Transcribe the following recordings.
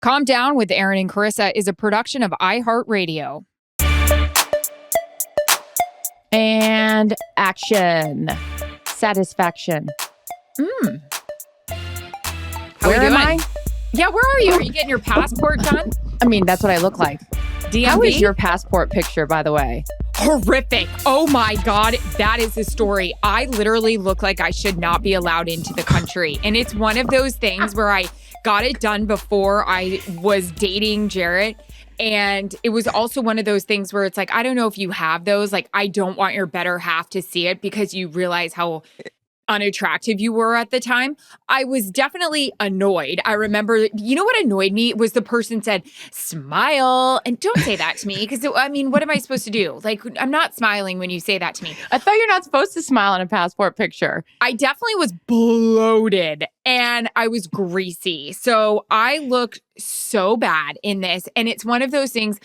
Calm Down with Erin and Charissa is a production of iHeartRadio. And action. Satisfaction. Where am I? Yeah, where are you? Are you getting your passport done? I mean, that's what I look like. DMV? How is your passport picture, by the way? Horrific. Oh my God. That is the story. I literally look like I should not be allowed into the country. And it's one of those things where I got it done before I was dating Jarrett. And it was also one of those things where it's like, I don't know if you have those. Like, I don't want your better half to see it because you realize how unattractive you were at the time. I was definitely annoyed. I remember, you know what annoyed me was the person said, smile. And don't say that to me because, I mean, what am I supposed to do? Like, I'm not smiling when you say that to me. I thought you're not supposed to smile in a passport picture. I definitely was bloated and I was greasy. So I looked so bad in this. And it's one of those things,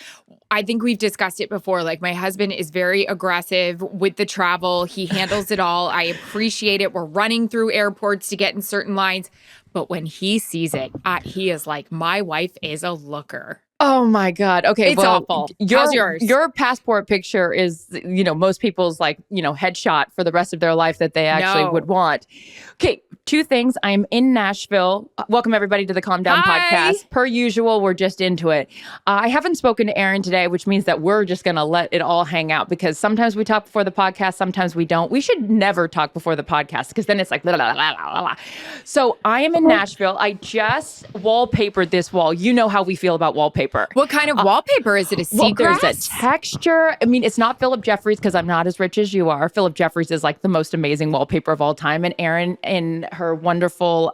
I think we've discussed it before. Like, my husband is very aggressive with the travel. He handles it all. I appreciate it. We're running through airports to get in certain lines. But when he sees it, he is like, my wife is a looker. Oh my God. Okay. It's awful. How's yours? Your passport picture is, most people's headshot for the rest of their life that they actually would want. Okay. Two things. I'm in Nashville. Welcome everybody to the Calm Down podcast. Per usual, we're just into it. I haven't spoken to Erin today, which means that we're just going to let it all hang out because sometimes we talk before the podcast, sometimes we don't. We should never talk before the podcast because then it's like, blah, blah, blah, blah, blah. So I am in Nashville. I just wallpapered this wall. You know how we feel about wallpaper. What kind of wallpaper? Is it a seagrass? There's a texture. I mean, it's not Philip Jeffries because I'm not as rich as you are. Philip Jeffries is like the most amazing wallpaper of all time. And Erin, in her wonderful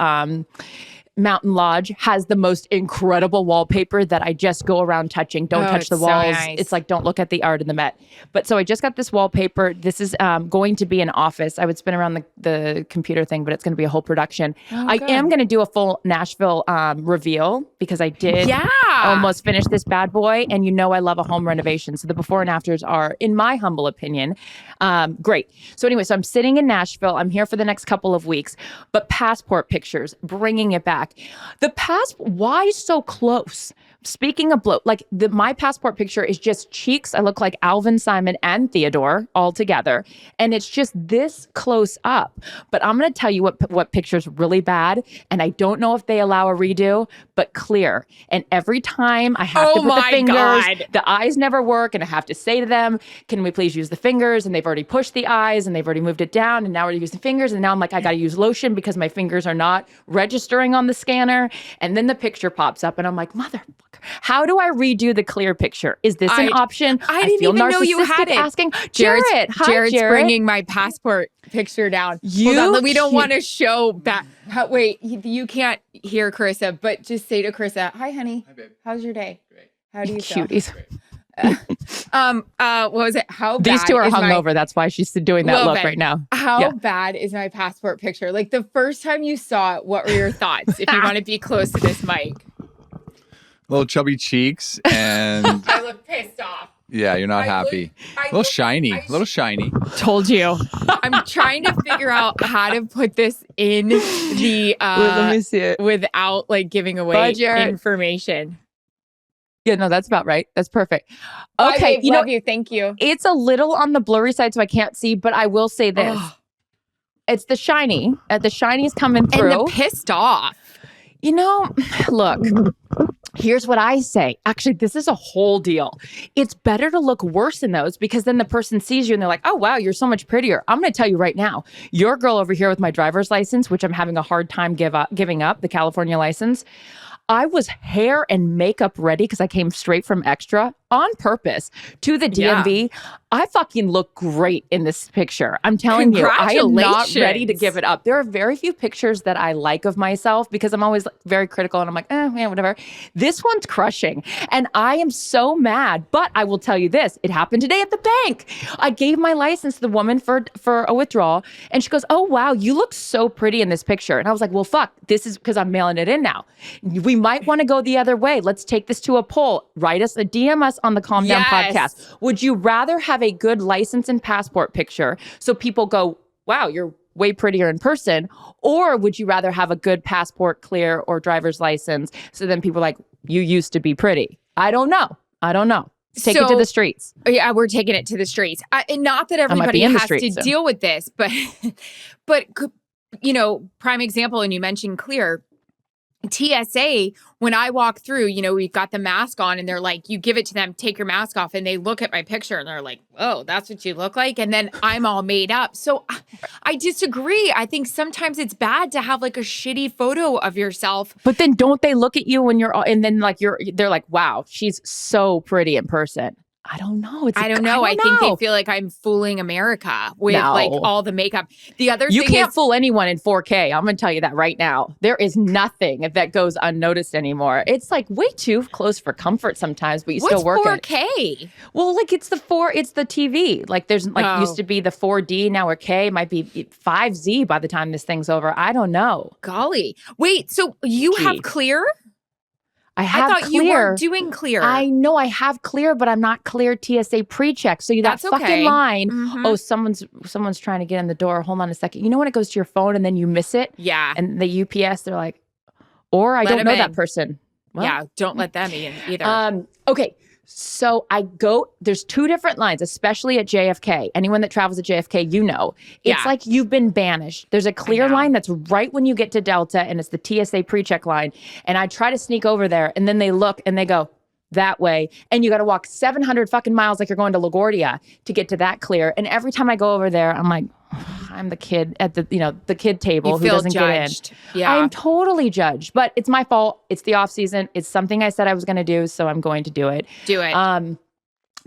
Mountain Lodge, has the most incredible wallpaper that I just go around touching. Don't touch the walls. So nice. It's like, don't look at the art in the Met. But so I just got this wallpaper. This is going to be an office. I would spin around the computer thing, but it's going to be a whole production. I am going to do a full Nashville reveal because I did almost finish this bad boy. And I love a home renovation. So the before and afters are, in my humble opinion, great. So anyway, so I'm sitting in Nashville. I'm here for the next couple of weeks. But passport pictures, bringing it back. Why so close? Speaking of bloat, my passport picture is just cheeks. I look like Alvin, Simon, and Theodore all together. And it's just this close up. But I'm going to tell you what picture's really bad. And I don't know if they allow a redo, but clear. And every time I have to put the fingers, the eyes never work. And I have to say to them, can we please use the fingers? And they've already pushed the eyes and they've already moved it down. And now we're using fingers. And now I'm like, I got to use lotion because my fingers are not registering on the scanner. And then the picture pops up and I'm like, motherfucker. How do I redo the clear picture? Is this an option? I didn't even know you had it. Asking Jarrett. Jared's bringing my passport picture down. Hold on, we don't want to show back. Wait, you can't hear Charissa, but just say to Charissa, "Hi, honey. Hi, babe. How's your day? Great. How do you feel?" Cuties. What was it? How bad these two are hungover. That's why she's doing that look right now. How bad is my passport picture? Like the first time you saw it, what were your thoughts? If you want to be close to this mic. Little chubby cheeks and I look pissed off. Yeah, you're not happy. A little shiny. Told you. I'm trying to figure out how to put this in the let me see it without giving away information. Yeah, no, that's about right. That's perfect. Okay, babe, love you. Thank you. It's a little on the blurry side, so I can't see, but I will say this. It's the shiny. The shiny's coming through. And the pissed off. Look, here's what I say. Actually, this is a whole deal. It's better to look worse in those because then the person sees you and they're like, oh, wow, you're so much prettier. I'm going to tell you right now, your girl over here with my driver's license, which I'm having a hard time giving up, the California license. I was hair and makeup ready because I came straight from Extra on purpose to the DMV. Yeah. I fucking look great in this picture. I'm telling you, I am not ready to give it up. There are very few pictures that I like of myself because I'm always very critical and I'm like, yeah, whatever. This one's crushing. And I am so mad. But I will tell you this, it happened today at the bank. I gave my license to the woman for a withdrawal. And she goes, oh, wow, you look so pretty in this picture. And I was like, well, fuck, this is because I'm mailing it in now. We might want to go the other way. Let's take this to a poll. Write us, DM us on the Calm Down podcast. Would you rather have a good license and passport picture so people go, wow, you're way prettier in person? Or would you rather have a good passport clear or driver's license so then people are like, You used to be pretty. I don't know. Take it to the streets. Yeah, we're taking it to the streets. And not that everybody has to deal with this, but prime example, and you mentioned clear. TSA, when I walk through, we've got the mask on and they're like, you give it to them, take your mask off. And they look at my picture and they're like, oh, that's what you look like. And then I'm all made up. So I disagree. I think sometimes it's bad to have like a shitty photo of yourself. But then don't they look at you when and then like they're like, wow, she's so pretty in person. I don't know. I don't know. I think they feel like I'm fooling America with like all the makeup. The other thing you can't fool anyone in 4K. I'm going to tell you that right now. There is nothing that goes unnoticed anymore. It's like way too close for comfort sometimes, but you still work it. What's 4K? Well, like it's the TV. Like there's used to be the 4D, now we're K, might be 5Z by the time this thing's over. I don't know. Golly. Wait, so you have clear? I thought clear. You weren't doing clear. I know I have clear, but I'm not clear TSA pre-check. So that fucking line, oh, someone's trying to get in the door. Hold on a second. You know when it goes to your phone and then you miss it? Yeah. And the UPS, they're like, or I don't know that person. Well, yeah, don't let them in either. Okay. So there's two different lines, especially at JFK. Anyone that travels at JFK, it's like you've been banished. There's a clear line that's right when you get to Delta, and it's the TSA pre-check line. And I try to sneak over there, and then they look and they go that way. And you got to walk 700 fucking miles like you're going to LaGuardia to get to that clear. And every time I go over there, I'm like, I'm the kid at the kid table who doesn't judged. Get in. Yeah. I'm totally judged, but it's my fault. It's the off season. It's something I said I was going to do, so I'm going to do it. Do it.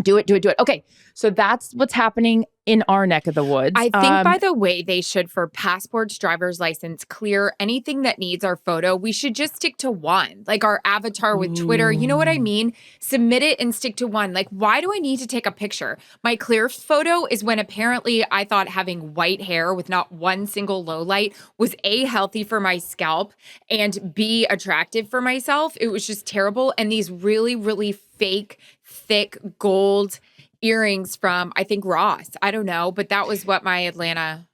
Do it. Okay. So that's what's happening in our neck of the woods. I think, by the way, they should, for passports, driver's license, clear, anything that needs our photo, we should just stick to one. Like our avatar with Twitter. You know what I mean? Submit it and stick to one. Like, why do I need to take a picture? My clear photo is when apparently I thought having white hair with not one single low light was A, healthy for my scalp, and B, attractive for myself. It was just terrible. And these really, really fake, thick gold earrings from, I think, Ross. I don't know, but that was what my Atlanta,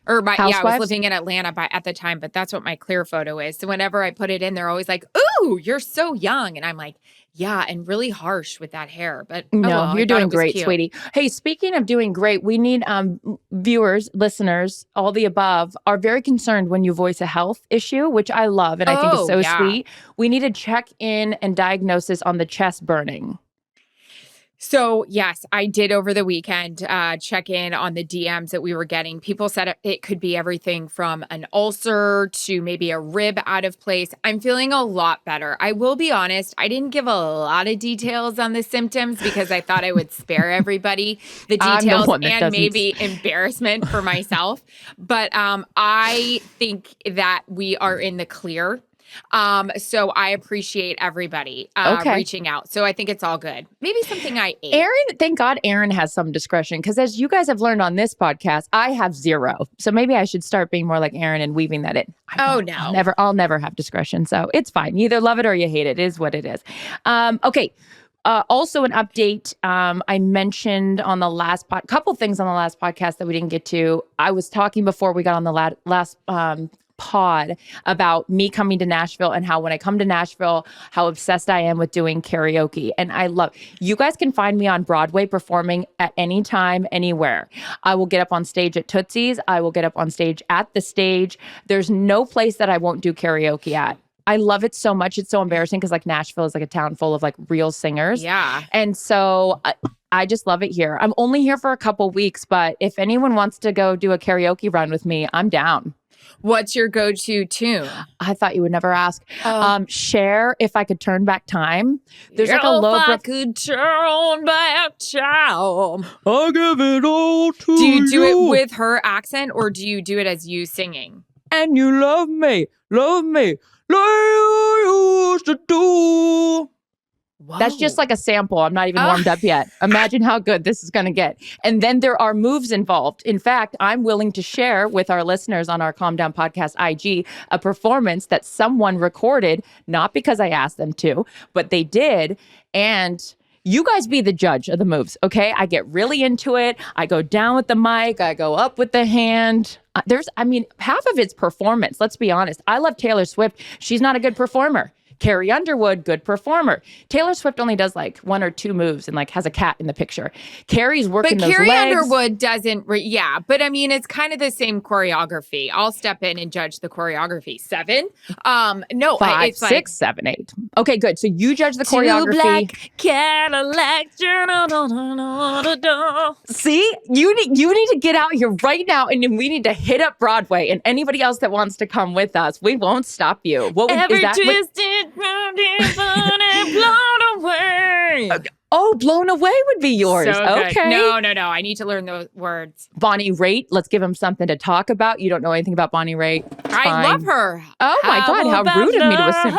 I was living in Atlanta at the time, but that's what my clear photo is. So whenever I put it in, they're always like, ooh, you're so young. And I'm like, yeah, and really harsh with that hair. But you're doing great, sweetie. Hey, speaking of doing great, we need viewers, listeners, all the above are very concerned when you voice a health issue, which I love and I think is so sweet. We need a check-in and diagnosis on the chest burning. So, yes, I did over the weekend check in on the DMs that we were getting. People said it could be everything from an ulcer to maybe a rib out of place. I'm feeling a lot better. I will be honest, I didn't give a lot of details on the symptoms because I thought I would spare everybody the details and maybe embarrassment for myself. But I think that we are in the clear. So I appreciate everybody reaching out. So I think it's all good. Maybe something I ate. Erin, thank God Erin has some discretion because as you guys have learned on this podcast, I have zero. So maybe I should start being more like Erin and weaving that in. I'll never have discretion. So it's fine. You either love it or you hate it. It is what it is. Okay. Also an update. I mentioned on the last couple things on the last podcast that we didn't get to. I was talking before we got on the last pod about me coming to Nashville and how when I come to Nashville, how obsessed I am with doing karaoke. And I love, you guys can find me on Broadway performing at any time, anywhere. I will get up on stage at Tootsie's. I will get up on stage at the stage. There's no place that I won't do karaoke at. I love it so much. It's so embarrassing because like Nashville is like a town full of like real singers. Yeah. And so I just love it here. I'm only here for a couple weeks, but if anyone wants to go do a karaoke run with me, I'm down. What's your go-to tune? I thought you would never ask. Cher, If I Could Turn Back Time. There's like a low If I could turn back time, I'll give it all to you. Do you do it with her accent or do you do it as you singing? And you love me like you used to do. Whoa. That's just like a sample. I'm not even warmed up yet. Imagine how good this is going to get. And then there are moves involved. In fact, I'm willing to share with our listeners on our Calm Down Podcast IG a performance that someone recorded, not because I asked them to, but they did. And you guys be the judge of the moves, okay? I get really into it. I go down with the mic. I go up with the hand. Half of it's performance. Let's be honest. I love Taylor Swift. She's not a good performer. Carrie Underwood, good performer. Taylor Swift only does like 1 or 2 moves and like has a cat in the picture. Carrie's working but those Carrie legs. Underwood doesn't, but I mean, it's kind of the same choreography. I'll step in and judge the choreography. 7? No, 5, it's 6, like 7, 8. Okay, good. So you judge the 2 choreography. black Cadillacs. See, you need to get out here right now, and then we need to hit up Broadway. And anybody else that wants to come with us, we won't stop you. What Every is that? twisted, blown away. Oh, Blown Away would be yours. So good. Okay. No. I need to learn those words. Bonnie Raitt, let's give him something to talk about. You don't know anything about Bonnie Raitt. It's I fine. love her. Oh my God, how rude of me to assume.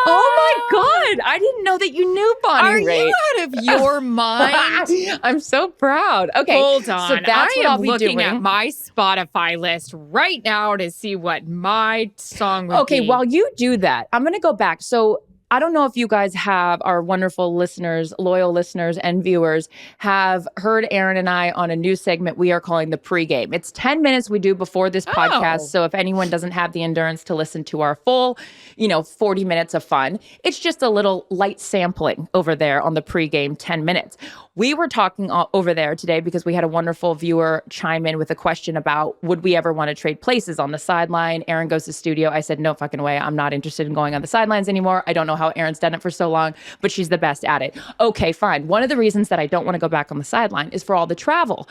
Oh my God, I didn't know that you knew Bonnie Are Raitt. you out of your mind? I'm so proud. Okay, Hold on. So that's what I'll be looking doing. at my Spotify list right now to see what my song would be. Okay, while you do that, I'm going to go back. So I don't know if you guys have, our wonderful listeners, loyal listeners and viewers, have heard Erin and I on a new segment we are calling the pregame. It's 10 minutes we do before this podcast. So if anyone doesn't have the endurance to listen to our full, 40 minutes of fun, it's just a little light sampling over there on the pregame 10 minutes. We were talking over there today because we had a wonderful viewer chime in with a question about, would we ever want to trade places on the sideline? Erin goes to studio. I said, no fucking way. I'm not interested in going on the sidelines anymore. I don't know how Erin's done it for so long, but she's the best at it. Okay, fine. One of the reasons that I don't want to go back on the sideline is for all the travel.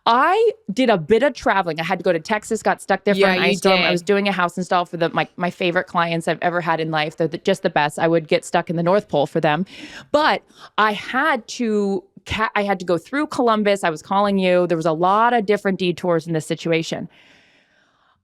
I did a bit of traveling. I had to go to Texas, got stuck there for an ice storm. I was doing a house install for my favorite clients I've ever had in life. They're just the best. I would get stuck in the North Pole for them. But I had to go through Columbus. I was calling you. There was a lot of different detours in this situation.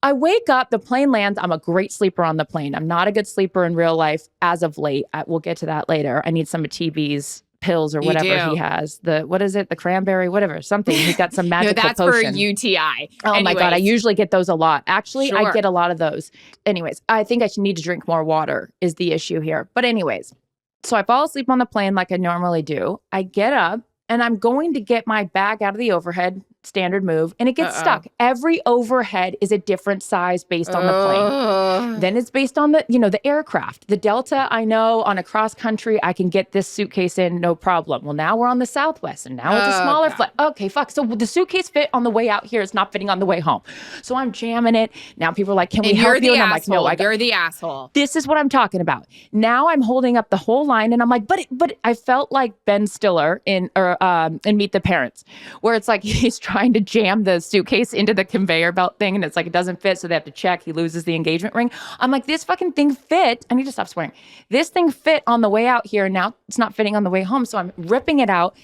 I wake up, the plane lands. I'm a great sleeper on the plane. I'm not a good sleeper in real life as of late. We'll get to that later. I need some of TB's pills or whatever he has. What is it? The cranberry, whatever, something. He's got some magical that's potion. for UTI. Oh my God. I usually get those a lot. Actually, Sure. I get a lot of those. Anyways, I think I should need to drink more water is the issue here. But anyways, so I fall asleep on the plane like I normally do. I get up and I'm going to get my bag out of the overhead, standard move, and it gets stuck. Every overhead is a different size based on the plane. Then it's based on the aircraft. The Delta, I know on a cross country, I can get this suitcase in, no problem. Well, now we're on the Southwest and now it's a smaller flight. Okay, fuck. So the suitcase fit on the way out here. It's not fitting on the way home. So I'm jamming it. Now people are like, can we help you? And I'm like, no, you're the asshole. This is what I'm talking about. Now I'm holding up the whole line and I'm like, but I felt like Ben Stiller in Meet the Parents, where it's like he's trying to jam the suitcase into the conveyor belt thing and it's like it doesn't fit, so they have to check. He loses the engagement ring. I'm like, this fucking thing fit. I need to stop swearing. This thing fit on the way out here. Now it's not fitting on the way home, so I'm ripping it out.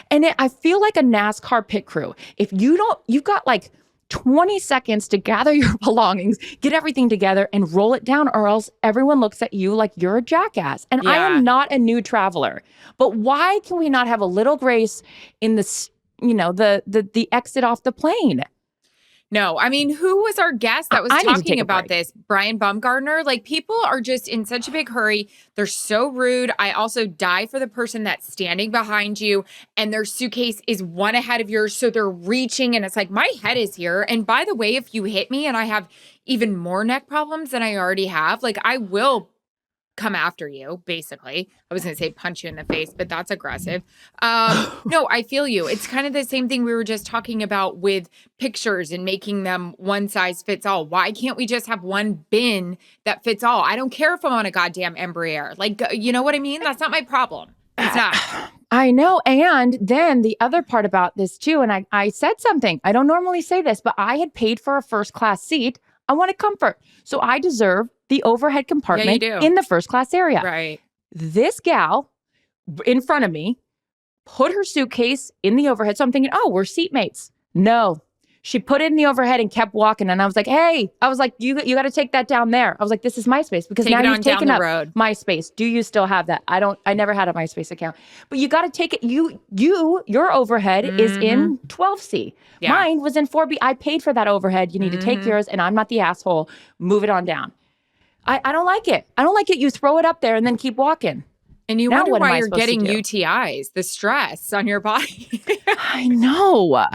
And I feel like a NASCAR pit crew. If you've got like 20 seconds to gather your belongings, get everything together and roll it down, or else everyone looks at you like you're a jackass. And I am not a new traveler, but why can we not have a little grace in the exit off the plane? No, I mean, who was our guest that was talking about this? Brian Baumgartner? Like, people are just in such a big hurry. They're so rude. I also die for the person that's standing behind you and their suitcase is one ahead of yours. So they're reaching and it's like, my head is here. And by the way, if you hit me and I have even more neck problems than I already have, like, I will come after you, basically. I was going to say punch you in the face, but that's aggressive. No, I feel you. It's kind of the same thing we were just talking about with pictures and making them one size fits all. Why can't we just have one bin that fits all? I don't care if I'm on a goddamn Embraer. Like, you know what I mean? That's not my problem. It's not. I know. And then the other part about this too, and I said something, I don't normally say this, but I had paid for a first class seat. I wanted comfort. So I deserve the overhead compartment in the first class area. Right. This gal in front of me put her suitcase in the overhead. So I'm thinking, oh, we're seatmates. No. She put it in the overhead and kept walking. And I was like, hey, you got to take that down there. I was like, this is my space because now you've taken up my space. Do you still have that? I never had a MySpace account, but you got to take it. Your overhead is in 12C. Yeah. Mine was in 4B. I paid for that overhead. You need to take yours and I'm not the asshole. Move it on down. I don't like it. I don't like it. You throw it up there and then keep walking. And you wonder why you're getting UTIs, the stress on your body. I know.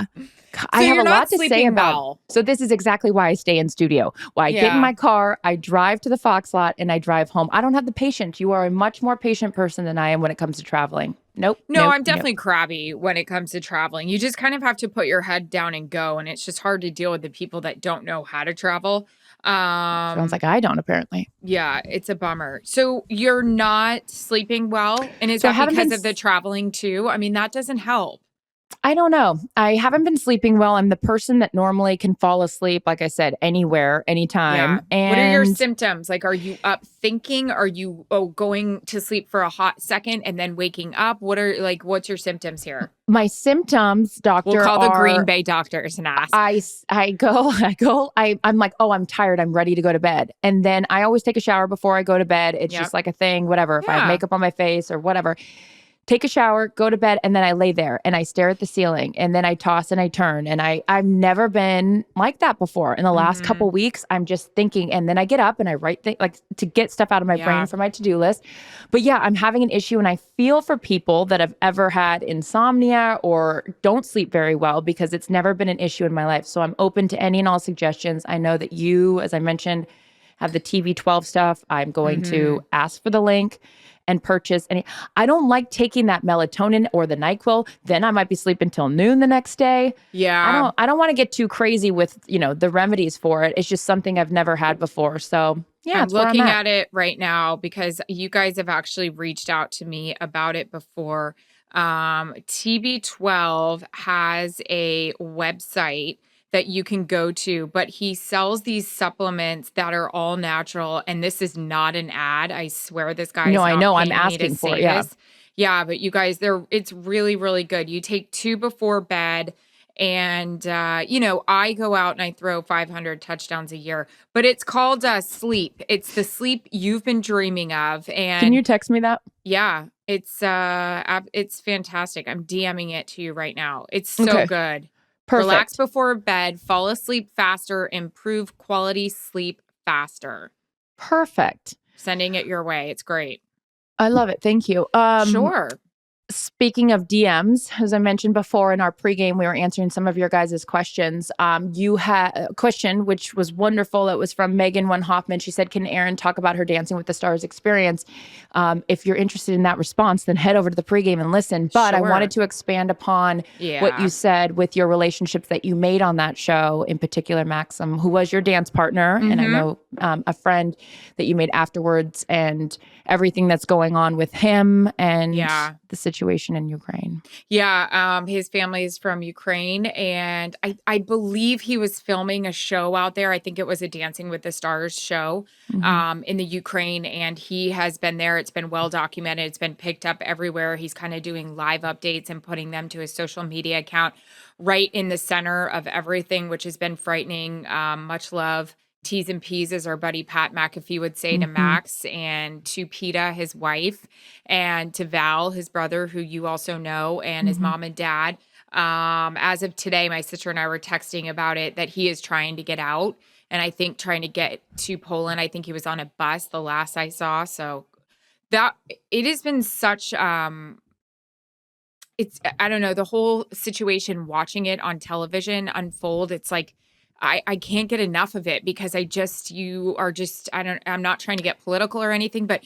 I have you're a not lot to say sleeping about. well. So this is exactly why I stay in studio. Why I get in Yeah. my car, I drive to the Fox lot, and I drive home. I don't have the patience. You are a much more patient person than I am when it comes to traveling. Nope. No, nope, I'm definitely crabby when it comes to traveling. You just kind of have to put your head down and go, and it's just hard to deal with the people that don't know how to travel. Sounds like I don't, apparently. Yeah, it's a bummer. So you're not sleeping well, and is So I that haven't because been of the traveling too? I mean, that doesn't help. I don't know. I haven't been sleeping well. I'm the person that normally can fall asleep, like I said, anywhere, anytime. Yeah. What are your And symptoms? Like, are you up thinking? Are you going to sleep for a hot second and then waking up? What's your symptoms here? my symptoms, We'll doctor, call the Green are Bay doctors and ask. I'm like, oh, I'm tired. I'm ready to go to bed. And then I always take a shower before I go to bed. It's Yep. just like a thing, whatever. If I have Yeah. makeup on my face or whatever, take a shower, go to bed, and then I lay there and I stare at the ceiling and then I toss and I turn. And I've never been like that before. In the last couple weeks, I'm just thinking, and then I get up and I write like to get stuff out of my Yeah. brain for my to-do list. But yeah, I'm having an issue, and I feel for people that have ever had insomnia or don't sleep very well, because it's never been an issue in my life. So I'm open to any and all suggestions. I know that you, as I mentioned, have the TV12 stuff. I'm going to ask for the link and purchase any. I don't like taking that melatonin or the NyQuil. Then I might be sleeping till noon the next day. Yeah. I don't want to get too crazy with, the remedies for it. It's just something I've never had before. So yeah, I'm it's where looking I'm at it right now because you guys have actually reached out to me about it before. TB12 has a website that you can go to, but he sells these supplements that are all natural. And this is not an ad. I swear this guy is No, I not know. I'm paying me to asking for say it. Yeah. this. Yeah, but you guys, it's really, really good. You take 2 before bed. And, I go out and I throw 500 touchdowns a year, but it's called sleep. It's the sleep you've been dreaming of. And Can you text me that? yeah, it's fantastic. I'm DMing it to you right now. It's so Okay. good. Perfect. Relax before bed, fall asleep faster, improve quality sleep faster. Perfect. Sending it your way. It's great. I love it. Thank you. Sure. Speaking of DMs, as I mentioned before in our pregame, we were answering some of your guys' questions. You had a question, which was wonderful. It was from Megan One Hoffman. She said, can Erin talk about her Dancing with the Stars experience? If you're interested in that response, then head over to the pregame and listen. But I Sure. wanted to expand upon what you said with your relationships that you made on that show, in particular, Maxim, who was your dance partner. And I know a friend that you made afterwards, and everything that's going on with him and the situation in Ukraine. Yeah, his family is from Ukraine, and I believe he was filming a show out there. I think it was a Dancing with the Stars show in the Ukraine, and he has been there. It's been well documented. It's been picked up everywhere. He's kind of doing live updates and putting them to his social media account right in the center of everything, which has been frightening. Much love. T's and P's, as our buddy Pat McAfee would say to Max, and to Peta, his wife, and to Val, his brother, who you also know, and his mom and dad. As of today, my sister and I were texting about it, that he is trying to get out, and I think trying to get to Poland. I think he was on a bus the last I saw. So that it has been such it's, I don't know, the whole situation, watching it on television unfold, it's like I can't get enough of it, because I'm not trying to get political or anything, but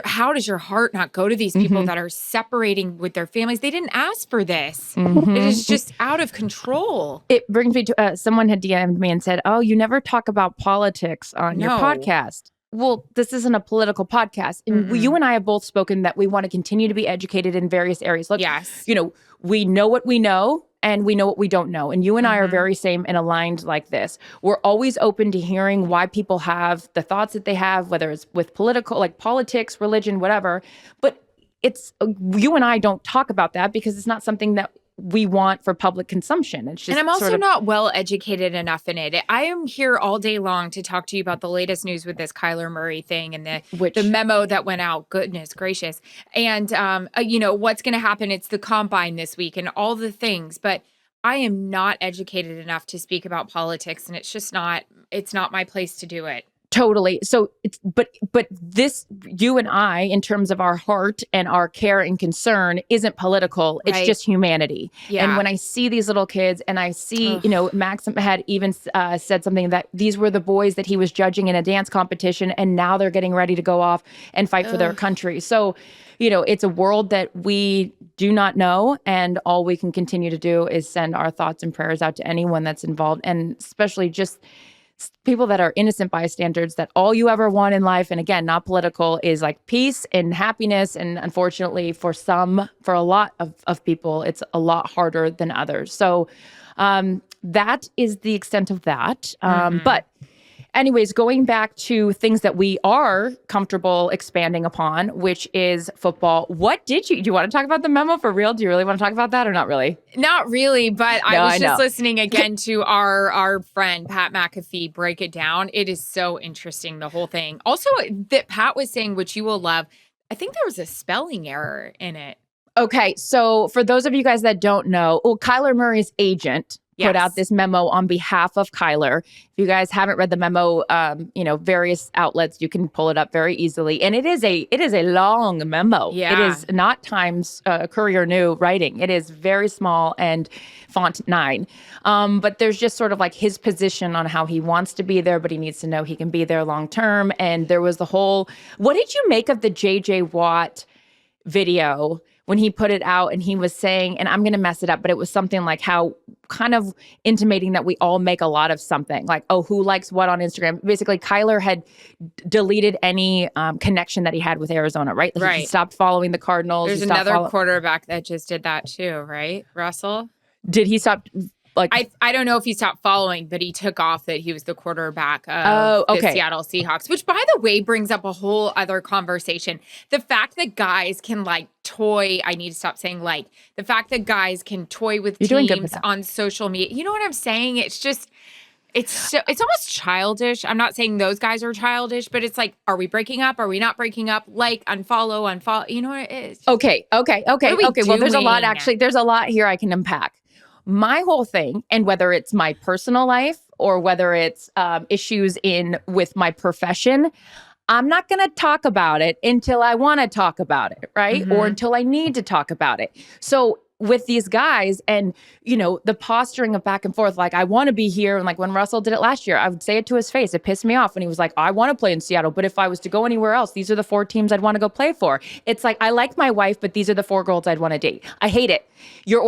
how does your heart not go to these people that are separating with their families? They didn't ask for this. It is just out of control. It brings me to someone had DM'd me and said, oh, you never talk about politics on your podcast. Well, this isn't a political podcast. And you and I have both spoken that we want to continue to be educated in various areas. Look, we know what we know, and we know what we don't know. And you and I are very same and aligned like this. We're always open to hearing why people have the thoughts that they have, whether it's with politics, religion, whatever. But it's you and I don't talk about that because it's not something that we want for public consumption. It's just, and I'm also not well educated enough in it. I am here all day long to talk to you about the latest news with this Kyler Murray thing and the memo that went out. Goodness gracious. And, what's going to happen. It's the combine this week and all the things, but I am not educated enough to speak about politics, and it's not my place to do it. Totally. So it's but this, you and I, in terms of our heart and our care and concern, isn't political. It's Right. just humanity. Yeah. And when I see these little kids, and I see, Ugh. you know, Max had even said something that these were the boys that he was judging in a dance competition, and now they're getting ready to go off and fight for their country. So, you know, it's a world that we do not know, and all we can continue to do is send our thoughts and prayers out to anyone that's involved, and especially just people that are innocent bystanders, that all you ever want in life, and again, not political, is like peace and happiness. And unfortunately, for a lot of people, it's a lot harder than others. So that is the extent of that. But anyways, going back to things that we are comfortable expanding upon, which is football. Do you want to talk about the memo for real? Do you really want to talk about that or not really? Not really, but I was I just know. listening again to our friend Pat McAfee break it down. It is so interesting, the whole thing. Also, that Pat was saying, which you will love, I think there was a spelling error in it. Okay, so for those of you guys that don't know, Kyler Murray's agent put out this memo on behalf of Kyler. If you guys haven't read the memo, you know, various outlets, you can pull it up very easily. And it is a long memo. Yeah. It is not Times Courier New writing. It is very small and font 9. But there's just sort of like his position on how he wants to be there, but he needs to know he can be there long term. And there was the whole, what did you make of the JJ Watt video when he put it out and he was saying, and I'm going to mess it up, but it was something like how kind of intimating that we all make a lot of something, like, oh, who likes what on Instagram? Basically, Kyler had deleted any connection that he had with Arizona, right? Like Right. He stopped following the Cardinals. There's another quarterback that just did that too, right? Russell? Did he stop? Like, I don't know if he stopped following, but he took off that he was the quarterback of the Seattle Seahawks, which, by the way, brings up a whole other conversation. The fact that guys can I need to stop saying the fact that guys can toy with teams on social media. You know what I'm saying? It's just, it's almost childish. I'm not saying those guys are childish, but it's like, are we breaking up? Are we not breaking up? Unfollow. You know what it is? Okay. Well, there's a lot, doing? actually. There's a lot here I can unpack. My whole thing, and whether it's my personal life or whether it's issues with my profession, I'm not going to talk about it until I want to talk about it, right? Or until I need to talk about it. So with these guys and, you know, the posturing of back and forth, like, I want to be here. And like when Russell did it last year, I would say it to his face. It pissed me off when he was like, I want to play in Seattle, but if I was to go anywhere else, these are the 4 teams I'd want to go play for. It's like, I like my wife, but these are the 4 girls I'd want to date. I hate it. You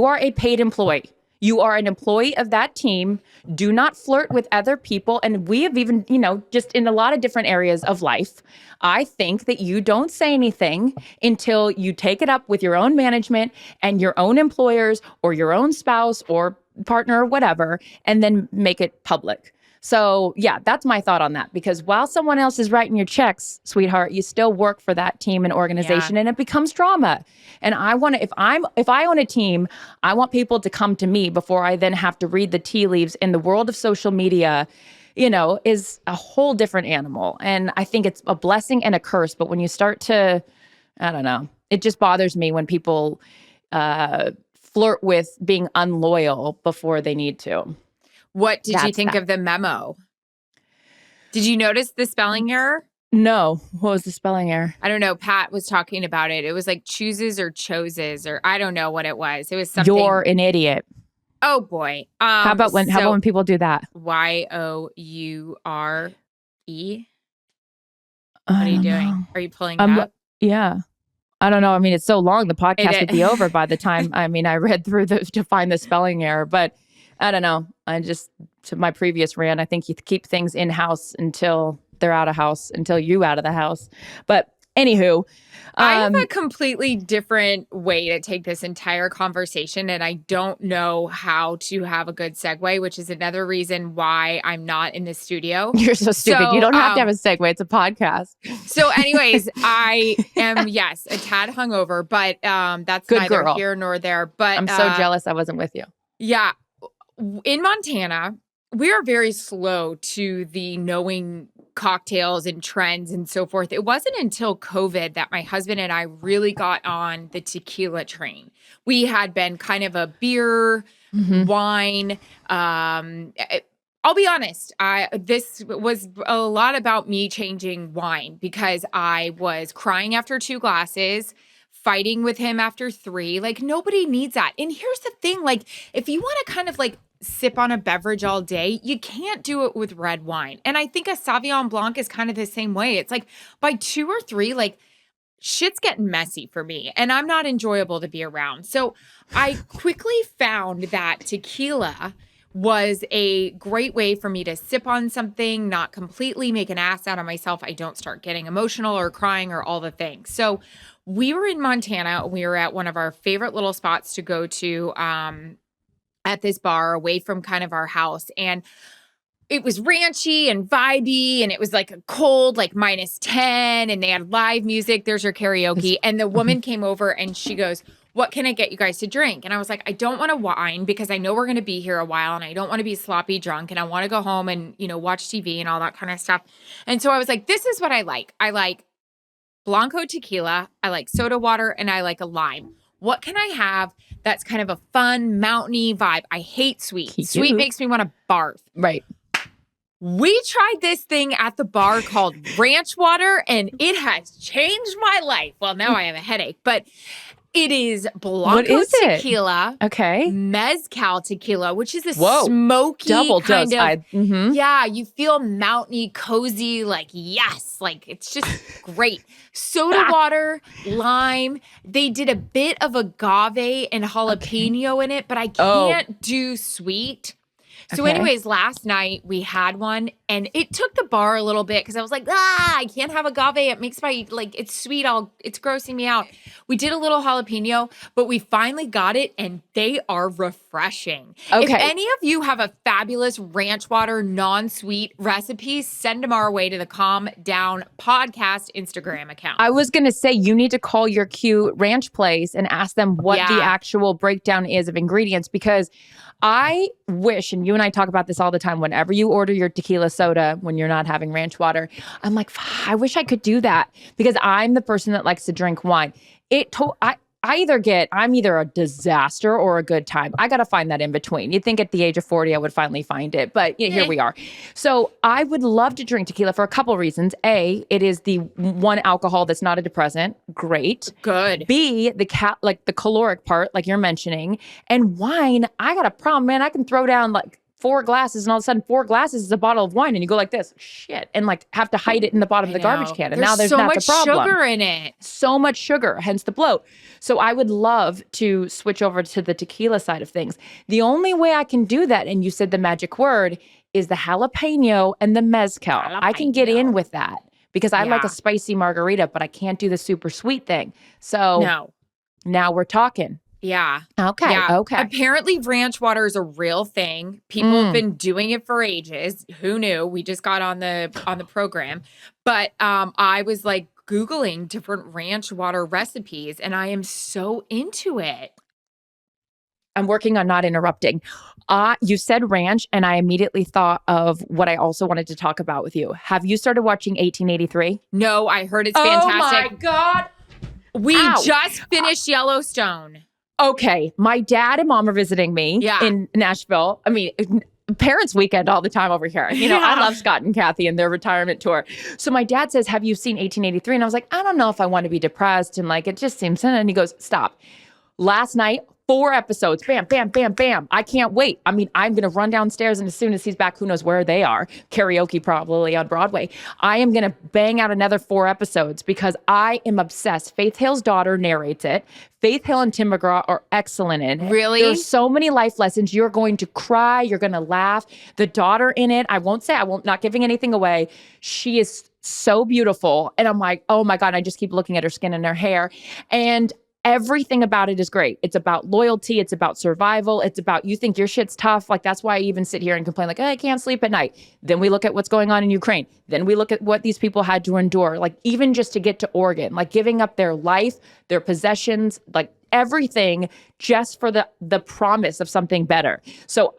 are a paid employee. You are an employee of that team. Do not flirt with other people. And we have even, you know, just in a lot of different areas of life, I think that you don't say anything until you take it up with your own management and your own employers or your own spouse or partner or whatever, and then make it public. So yeah, that's my thought on that. Because while someone else is writing your checks, sweetheart, you still work for that team and organization, and it becomes drama. And I want to, if I own a team, I want people to come to me before I then have to read the tea leaves. In the world of social media, you know, is a whole different animal. And I think it's a blessing and a curse. But when you start to, I don't know, it just bothers me when people flirt with being unloyal before they need to. What did you think of the memo? Did you notice the spelling error? No. What was the spelling error? I don't know. Pat was talking about it. It was like chooses or choses, or I don't know what it was. It was something. You're an idiot. Oh boy. How about when people do that? Youre? What are you doing? Know. Are you pulling it up? Yeah. I don't know. I mean, it's so long. The podcast would be over by the time. I mean, I read through to find the spelling error, but I don't know. To my previous rant, I think you keep things in-house until they're out of house, until you out of the house. But anywho. I have a completely different way to take this entire conversation, and I don't know how to have a good segue, which is another reason why I'm not in the studio. You're so stupid. You don't have to have a segue. It's a podcast. So anyways, I am, yes, a tad hungover, but that's good neither girl. Here nor there. But I'm so jealous I wasn't with you. Yeah. In Montana, we are very slow to the knowing cocktails and trends and so forth. It wasn't until COVID that my husband and I really got on the tequila train. We had been kind of a beer, wine, I'll be honest. This was a lot about me changing wine because I was crying after 2 glasses, fighting with him after 3. Like, nobody needs that. And here's the thing, like, if you want to kind of like sip on a beverage all day, you can't do it with red wine. And I think a Sauvignon Blanc is kind of the same way. It's like by 2 or 3, like shit's getting messy for me and I'm not enjoyable to be around. So I quickly found that tequila was a great way for me to sip on something, not completely make an ass out of myself. I don't start getting emotional or crying or all the things. So we were in Montana. We were at one of our favorite little spots to go to at this bar away from kind of our house. And it was ranchy and vibey, and it was like a cold, like -10, and they had live music. There's your karaoke. And the woman came over and she goes, "What can I get you guys to drink?" And I was like, "I don't want a wine because I know we're going to be here a while and I don't want to be sloppy drunk and I want to go home and, watch TV and all that kind of stuff." And so I was like, this is what I like. I like Blanco tequila, I like soda water, and I like a lime. What can I have that's kind of a fun, mountainy vibe? I hate sweet. Sweet makes me want to barf. Right. We tried this thing at the bar called ranch water, and it has changed my life. Well, now I have a headache, but it is Blanco tequila. Okay. Mezcal tequila, which is a Whoa. smoky Double kind dose. of, yeah, you feel mountainy, cozy, like, yes, like it's just great. Soda water, lime. They did a bit of agave and jalapeno in it, but I can't do sweet. So anyways, last night we had one and it took the bar a little bit because I was like, I can't have agave. It makes my, like, it's sweet. It's grossing me out. We did a little jalapeno, but we finally got it and they are refreshing. Okay. If any of you have a fabulous ranch water, non-sweet recipe, send them our way to the Calm Down Podcast Instagram account. I was going to say, you need to call your cute ranch place and ask them what the actual breakdown is of ingredients, because I wish, and you and I talk about this all the time, whenever you order your tequila soda when you're not having ranch water, I'm like, I wish I could do that, because I'm the person that likes to drink wine. I'm either a disaster or a good time. I got to find that in between. You'd think at the age of 40, I would finally find it, but here we are. So I would love to drink tequila for a couple reasons. A, it is the one alcohol that's not a depressant. Great. Good. B, the caloric part, like you're mentioning. And wine, I got a problem, man. I can throw down like 4 glasses and all of a sudden 4 glasses is a bottle of wine and you go like this, shit, and like have to hide it in the bottom of the garbage can. And now that's a problem. There's so much sugar in it. So much sugar, hence the bloat. So I would love to switch over to the tequila side of things. The only way I can do that, and you said the magic word, is the jalapeno and the mezcal. I can get in with that because I like a spicy margarita, but I can't do the super sweet thing. So now we're talking. Yeah. Okay. Yeah. Okay. Apparently ranch water is a real thing. People have been doing it for ages. Who knew? We just got on the program. But I was like Googling different ranch water recipes and I am so into it. I'm working on not interrupting. You said ranch, and I immediately thought of what I also wanted to talk about with you. Have you started watching 1883? No, I heard it's fantastic. Oh my God. We just finished Yellowstone. Okay, my dad and mom are visiting me in Nashville. I mean, parents' weekend all the time over here. I love Scott and Kathy and their retirement tour. So my dad says, "Have you seen 1883?" And I was like, I don't know if I want to be depressed. And like, it just seems, and he goes, "Stop." Last night, 4 episodes, bam, bam, bam, bam. I can't wait. I mean, I'm going to run downstairs, and as soon as he's back, who knows where they are, karaoke probably on Broadway. I am going to bang out another 4 episodes because I am obsessed. Faith Hill's daughter narrates it. Faith Hill and Tim McGraw are excellent in it. Really? There's so many life lessons. You're going to cry. You're going to laugh. The daughter in it, not giving anything away. She is so beautiful. And I'm like, oh my God, I just keep looking at her skin and her hair. And everything about it is great. It's about loyalty. It's about survival. It's about, you think your shit's tough. Like, that's why I even sit here and complain, like, I can't sleep at night. Then we look at what's going on in Ukraine. Then we look at what these people had to endure, like even just to get to Oregon, like giving up their life, their possessions, like everything just for the promise of something better. So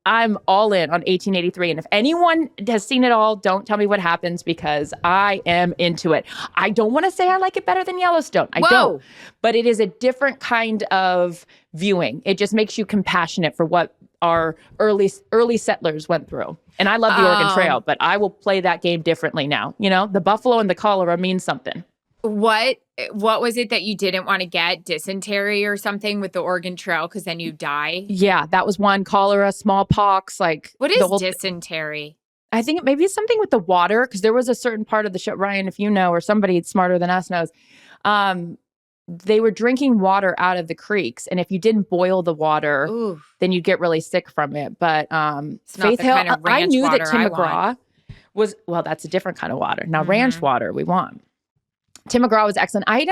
I'm all in on 1883. And if anyone has seen it all, don't tell me what happens because I am into it. I don't want to say I like it better than Yellowstone. I don't. But it is a different kind of viewing. It just makes you compassionate for what our early settlers went through. And I love the Oregon Trail, but I will play that game differently now. You know, the buffalo and the cholera means something. What was it that you didn't want to get? Dysentery or something with the Oregon Trail because then you die? Yeah, that was one. Cholera, smallpox, like what is dysentery? I think maybe it's something with the water, because there was a certain part of the show, Ryan, if you know, or somebody smarter than us knows, they were drinking water out of the creeks, and if you didn't boil the water, then you'd get really sick from it. But Faith Hill, kind of I knew that Tim McGraw was, well, that's a different kind of water. Now ranch water we want. Tim McGraw was excellent. I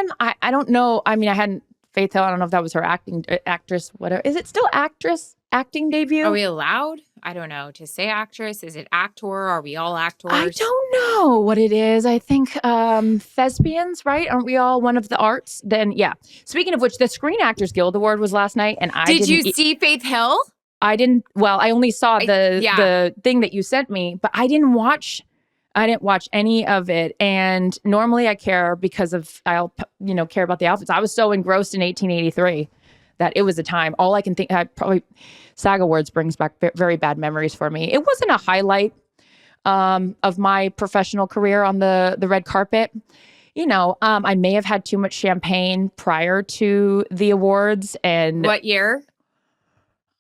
don't know. I mean, I hadn't Faith Hill. I don't know if that was her actress. Whatever. Is it still acting debut? Are we allowed? I don't know to say actress. Is it actor? Are we all actors? I don't know what it is. I think thespians, right? Aren't we all one of the arts? Then yeah. Speaking of which, the Screen Actors Guild Award was last night, and did you see Faith Hill? I didn't. Well, I only saw the thing that you sent me, but I didn't watch any of it. And normally I care because I'll care about the outfits. I was so engrossed in 1883 that it was a time. All I can think, SAG Awards brings back very bad memories for me. It wasn't a highlight of my professional career on the red carpet. I may have had too much champagne prior to the awards. And what year?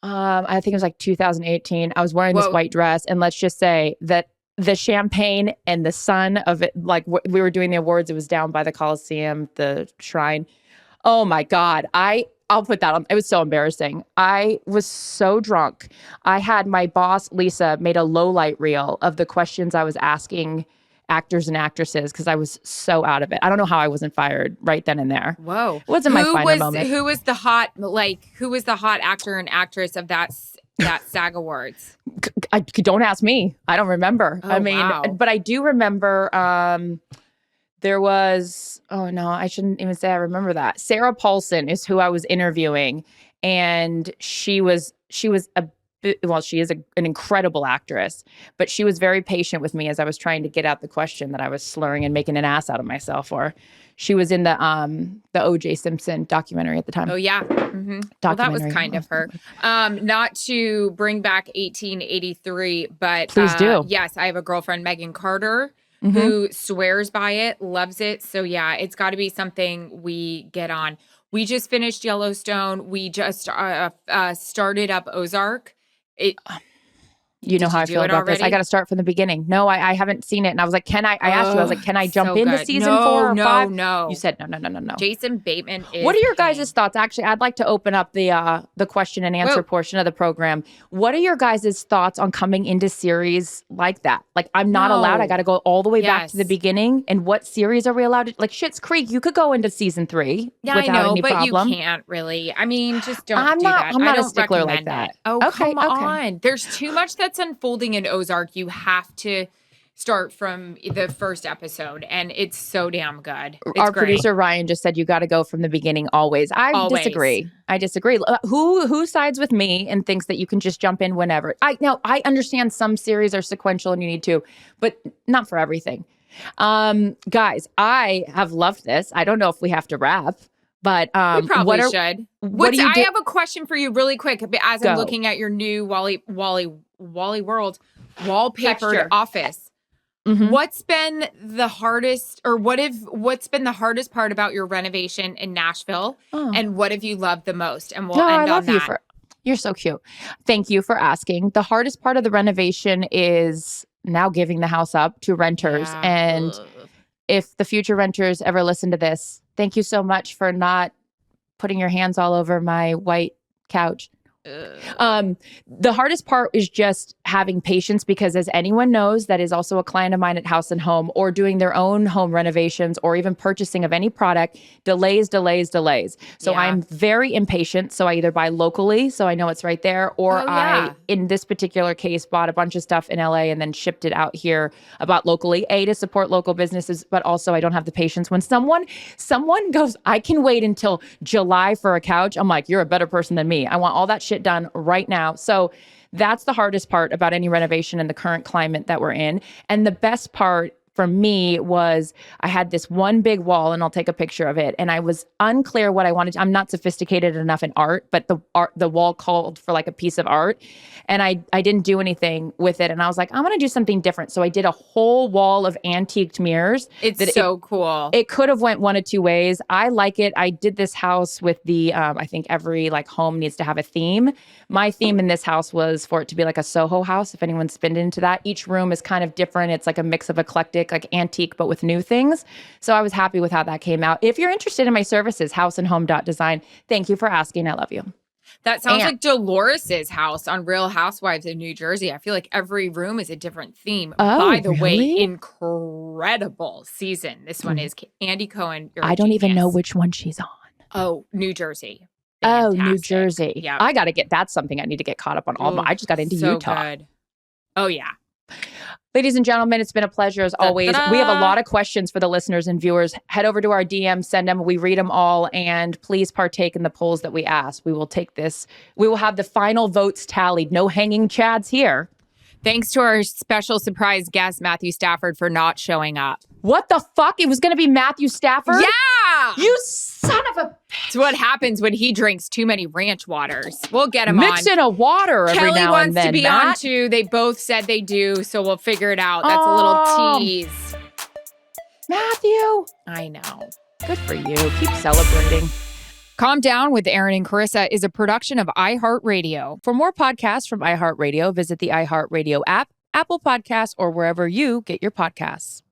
I think it was like 2018. I was wearing this white dress, and let's just say that the champagne and the sun of it, like we were doing the awards, it was down by the Coliseum, the shrine. Oh my God. I'll put that on. It was so embarrassing. I was so drunk. I had my boss, Lisa, made a low light reel of the questions I was asking actors and actresses because I was so out of it. I don't know how I wasn't fired right then and there. Whoa. It wasn't my final moment. Who was the hot actor and actress of that SAG Awards? Don't ask me. I don't remember. Oh, wow. But I do remember there was, oh no, I shouldn't even say I remember that. Sarah Paulson is who I was interviewing, and she is an incredible actress, but she was very patient with me as I was trying to get out the question that I was slurring and making an ass out of myself for. She was in the O.J. Simpson documentary at the time. Oh yeah, well, that was kind of her. Not to bring back 1883, but please do. Yes, I have a girlfriend, Megan Carter, who swears by it, loves it. So yeah, it's got to be something we get on. We just finished Yellowstone. We just started up Ozark. You know how I feel about this. I got to start from the beginning. No, I haven't seen it. And I was like, I asked you, I was like, can I jump into season 4 or 5? No. You said, no. Jason Bateman is What are your guys' thoughts? Actually, I'd like to open up the question and answer portion of the program. What are your guys' thoughts on coming into series like that? Like, I'm not allowed. I got to go all the way back to the beginning. And what series are we allowed to? Like, Schitt's Creek, you could go into season 3 without any problem. You can't really. I mean, just don't do that. I'm not a stickler like that. Oh, okay, come on. There's too much that's unfolding in Ozark. You have to start from the first episode, and it's so damn good. Our producer Ryan just said you got to go from the beginning always. I disagree. Who sides with me and thinks that you can just jump in whenever? I understand some series are sequential and you need to, but not for everything. Guys, I have loved this. I don't know if we have to wrap. But we probably should. I have a question for you really quick as I'm looking at your new Wally World wallpapered office. What's been the hardest what's been the hardest part about your renovation in Nashville? And what have you loved the most? And we'll end on that. You're so cute. Thank you for asking. The hardest part of the renovation is now giving the house up to renters. Yeah. And if the future renters ever listen to this, thank you so much for not putting your hands all over my white couch. The hardest part is just having patience because, as anyone knows that is also a client of mine at House and Home or doing their own home renovations or even purchasing of any product, delays. So I'm very impatient. So I either buy locally, so I know it's right there, or I, in this particular case, bought a bunch of stuff in LA and then shipped it out here about locally, to support local businesses, but also I don't have the patience. When someone goes, I can wait until July for a couch, I'm like, you're a better person than me. I want all that shit done right now. So that's the hardest part about any renovation in the current climate that we're in. And the best part for me was I had this one big wall, and I'll take a picture of it. And I was unclear what I wanted. I'm not sophisticated enough in art, but the wall called for like a piece of art. And I didn't do anything with it. And I was like, I'm going to do something different. So I did a whole wall of antiqued mirrors. It's so cool. It could have went one of two ways. I like it. I did this house with the, I think every like home needs to have a theme. My theme in this house was for it to be like a Soho house, if anyone's been into that. Each room is kind of different. It's like a mix of eclectic, like antique, but with new things. So I was happy with how that came out. If you're interested in my services, houseandhome.design, thank you for asking. I love you. That sounds like Dolores's house on Real Housewives of New Jersey. I feel like every room is a different theme. Oh, by the way, really? incredible season. This one is Andy Cohen. I don't even know which one she's on. Oh, New Jersey. Oh, Fantastic. New Jersey. Yeah. I got to get, that's something I need to get caught up on. I just got into so Utah. Good. Oh, yeah. Ladies and gentlemen, it's been a pleasure as always. Da-da-da. We have a lot of questions for the listeners and viewers. Head over to our DM, send them. We read them all, and please partake in the polls that we ask. We will take this. We will have the final votes tallied. No hanging chads here. Thanks to our special surprise guest, Matthew Stafford, for not showing up. What the fuck? It was going to be Matthew Stafford? Yeah! You son of a... It's what happens when he drinks too many ranch waters. We'll get him Mix on. in a water every Kelly now wants and then. to be Matt. on too. They both said they do, so we'll figure it out. That's a little tease. Matthew. I know. Good for you. Keep celebrating. Calm Down with Erin and Charissa is a production of iHeartRadio. For more podcasts from iHeartRadio, visit the iHeartRadio app, Apple Podcasts, or wherever you get your podcasts.